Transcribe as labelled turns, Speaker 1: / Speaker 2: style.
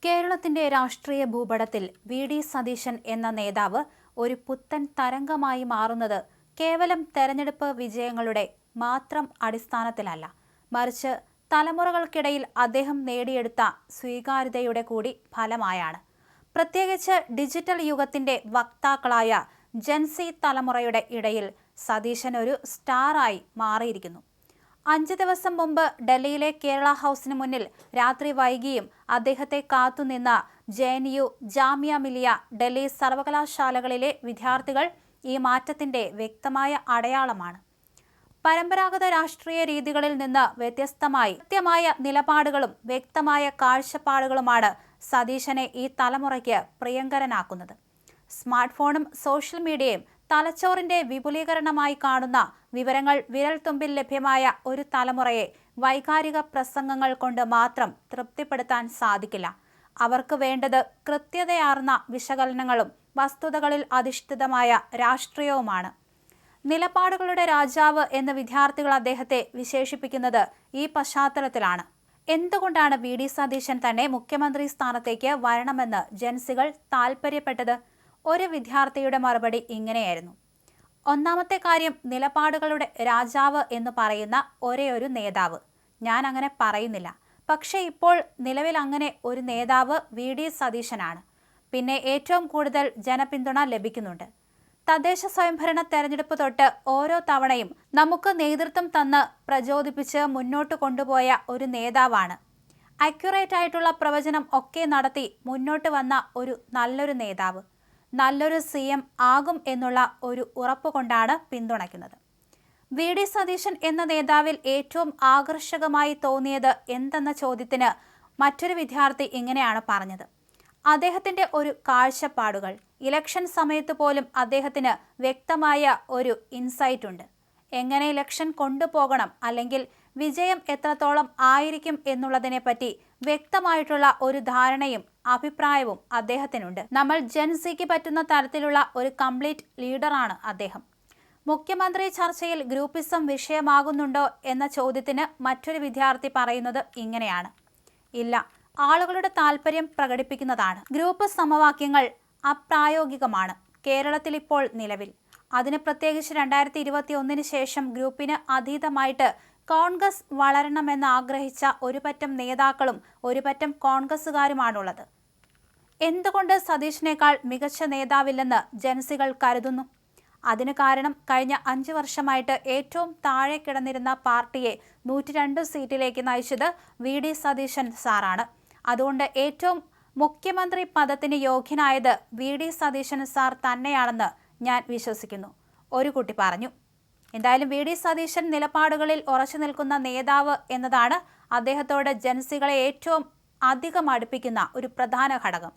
Speaker 1: കേരളത്തിന്റെ രാഷ്ട്രീയ ഭൂപടത്തിൽ വി.ഡി. സതീശൻ എന്ന നേതാവ് ഒരു പുത്തൻ തരംഗമായി മാറുന്നത് കേവലം തെരഞ്ഞെടുപ്പ് വിജയങ്ങളുടെ മാത്രം അടിസ്ഥാനത്തിലല്ല, മറിച്ച് തലമുറകൾക്കിടയിൽ അദ്ദേഹം നേടിയെടുത്ത സ്വീകാര്യതയുടെ കൂടി ഫലമായാണ്. പ്രത്യേകിച്ച് ഡിജിറ്റൽ യുഗത്തിന്റെ വക്താക്കളായ ജെൻസി തലമുറയുടെ ഇടയിൽ സതീശൻ ഒരു സ്റ്റാറായി മാറിയിരിക്കുന്നു. 5 ദിവസം മുമ്പ് ഡൽഹിയിലെ കേരള ഹൗസിന് മുന്നിൽ രാത്രി വൈകിയും അദ്ദേഹത്തെ കാത്തുനിന്ന JNU, ജാമിയ മിലിയ, ഡൽഹി സർവകലാശാലകളിലെ വിദ്യാർത്ഥികൾ ഈ മാറ്റത്തിന്റെ വ്യക്തമായ അടയാളമാണ്. പരമ്പരാഗത രാഷ്ട്രീയ രീതികളിൽ നിന്ന് വ്യത്യസ്തമായി കൃത്യമായ നിലപാടുകളും വ്യക്തമായ കാഴ്ചപ്പാടുകളുമാണ് സതീശനെ ഈ തലമുറയ്ക്ക് പ്രിയങ്കരനാക്കുന്നത്. സ്മാർട്ട് ഫോണും സോഷ്യൽ മീഡിയയും തലച്ചോറിന്റെ വിപുലീകരണമായി കാണുന്ന വിവരങ്ങൾ വിരൽത്തുമ്പിൽ ലഭ്യമായ ഒരു തലമുറയെ വൈകാരിക പ്രസംഗങ്ങൾ കൊണ്ട് മാത്രം തൃപ്തിപ്പെടുത്താൻ സാധിക്കില്ല. അവർക്ക് വേണ്ടത് കൃത്യതയാർന്ന വിശകലനങ്ങളും വസ്തുതകളിൽ അധിഷ്ഠിതമായ രാഷ്ട്രീയവുമാണ്. നിലപാടുകളുടെ രാജാവ് എന്ന് വിദ്യാർത്ഥികൾ അദ്ദേഹത്തെ വിശേഷിപ്പിക്കുന്നത് ഈ പശ്ചാത്തലത്തിലാണ്. എന്തുകൊണ്ടാണ് വി.ഡി. സതീശൻ തന്നെ മുഖ്യമന്ത്രി സ്ഥാനത്തേക്ക് വരണമെന്ന് ജൻസികൾ താൽപ്പര്യപ്പെട്ടത്? ഒരു വിദ്യാർത്ഥിയുടെ മറുപടി ഇങ്ങനെയായിരുന്നു: ഒന്നാമത്തെ കാര്യം, നിലപാടുകളുടെ രാജാവ് എന്ന് പറയുന്ന ഒരേയൊരു നേതാവ്. ഞാൻ അങ്ങനെ പറയുന്നില്ല, പക്ഷേ ഇപ്പോൾ നിലവിൽ അങ്ങനെ ഒരു നേതാവ് വി.ഡി. സതീശനാണ്. പിന്നെ ഏറ്റവും കൂടുതൽ ജനപിന്തുണ ലഭിക്കുന്നുണ്ട്. തദ്ദേശ സ്വയംഭരണ തെരഞ്ഞെടുപ്പ് തൊട്ട് ഓരോ തവണയും നമുക്ക് നേതൃത്വം തന്ന് പ്രചോദിപ്പിച്ച് മുന്നോട്ട് കൊണ്ടുപോയ ഒരു നേതാവാണ്. അക്യുറേറ്റ് ആയിട്ടുള്ള പ്രവചനം ഒക്കെ നടത്തി മുന്നോട്ട് വന്ന ഒരു നല്ലൊരു നേതാവ്, നല്ലൊരു CM ആകും എന്നുള്ള ഒരു ഉറപ്പ് കൊണ്ടാണ് പിന്തുണയ്ക്കുന്നത്. വി.ഡി. സതീശൻ എന്ന നേതാവിൽ ഏറ്റവും ആകർഷകമായി തോന്നിയത് എന്തെന്ന ചോദ്യത്തിന് മറ്റൊരു വിദ്യാർത്ഥി ഇങ്ങനെയാണ് പറഞ്ഞത്: അദ്ദേഹത്തിന്റെ ഒരു കാഴ്ചപ്പാടുകൾ. ഇലക്ഷൻ സമയത്ത് പോലും അദ്ദേഹത്തിന് വ്യക്തമായ ഒരു ഇൻസൈറ്റ് ഉണ്ട്. എങ്ങനെ ഇലക്ഷൻ കൊണ്ടുപോകണം, അല്ലെങ്കിൽ വിജയം എത്രത്തോളം ആയിരിക്കും എന്നുള്ളതിനെപ്പറ്റി വ്യക്തമായിട്ടുള്ള ഒരു ധാരണയും അഭിപ്രായവും അദ്ദേഹത്തിനുണ്ട്. നമ്മൾ ജെൻസിക്ക് പറ്റുന്ന തരത്തിലുള്ള ഒരു കംപ്ലീറ്റ് ലീഡറാണ് അദ്ദേഹം. മുഖ്യമന്ത്രി ചർച്ചയിൽ ഗ്രൂപ്പിസം വിഷയമാകുന്നുണ്ടോ എന്ന ചോദ്യത്തിന് മറ്റൊരു വിദ്യാർത്ഥി പറയുന്നത് ഇങ്ങനെയാണ്: ഇല്ല, ആളുകളുടെ താല്പര്യം പ്രകടിപ്പിക്കുന്നതാണ്. ഗ്രൂപ്പ് സമവാക്യങ്ങൾ അപ്രായോഗികമാണ് കേരളത്തിൽ ഇപ്പോൾ നിലവിൽ. അതിന് പ്രത്യേകിച്ച് 2021 ശേഷം ഗ്രൂപ്പിന് അതീതമായിട്ട് കോൺഗ്രസ് വളരണമെന്ന് ആഗ്രഹിച്ച ഒരു പറ്റം നേതാക്കളും ഒരു പറ്റം കോൺഗ്രസുകാരുമാണുള്ളത്. എന്തുകൊണ്ട് സതീശിനേക്കാൾ മികച്ച നേതാവില്ലെന്ന് ജൻസികൾ കരുതുന്നു? അതിന് കാരണം, കഴിഞ്ഞ 5 വർഷമായിട്ട് ഏറ്റവും താഴെ കിടന്നിരുന്ന പാർട്ടിയെ 102 സീറ്റിലേക്ക് നയിച്ചത് വി.ഡി. സതീശൻ സാറാണ്. അതുകൊണ്ട് ഏറ്റവും മുഖ്യമന്ത്രി പദത്തിന് യോഗ്യനായത് വി.ഡി. സതീശൻ സാർ തന്നെയാണെന്ന് ഞാൻ വിശ്വസിക്കുന്നു, ഒരു കുട്ടി പറഞ്ഞു. എന്തായാലും വി.ഡി. സതീശൻ നിലപാടുകളിൽ ഉറച്ചു നിൽക്കുന്ന നേതാവ് എന്നതാണ് അദ്ദേഹത്തോട് ജൻസികളെ ഏറ്റവും അധികം അടുപ്പിക്കുന്ന ഒരു പ്രധാന ഘടകം.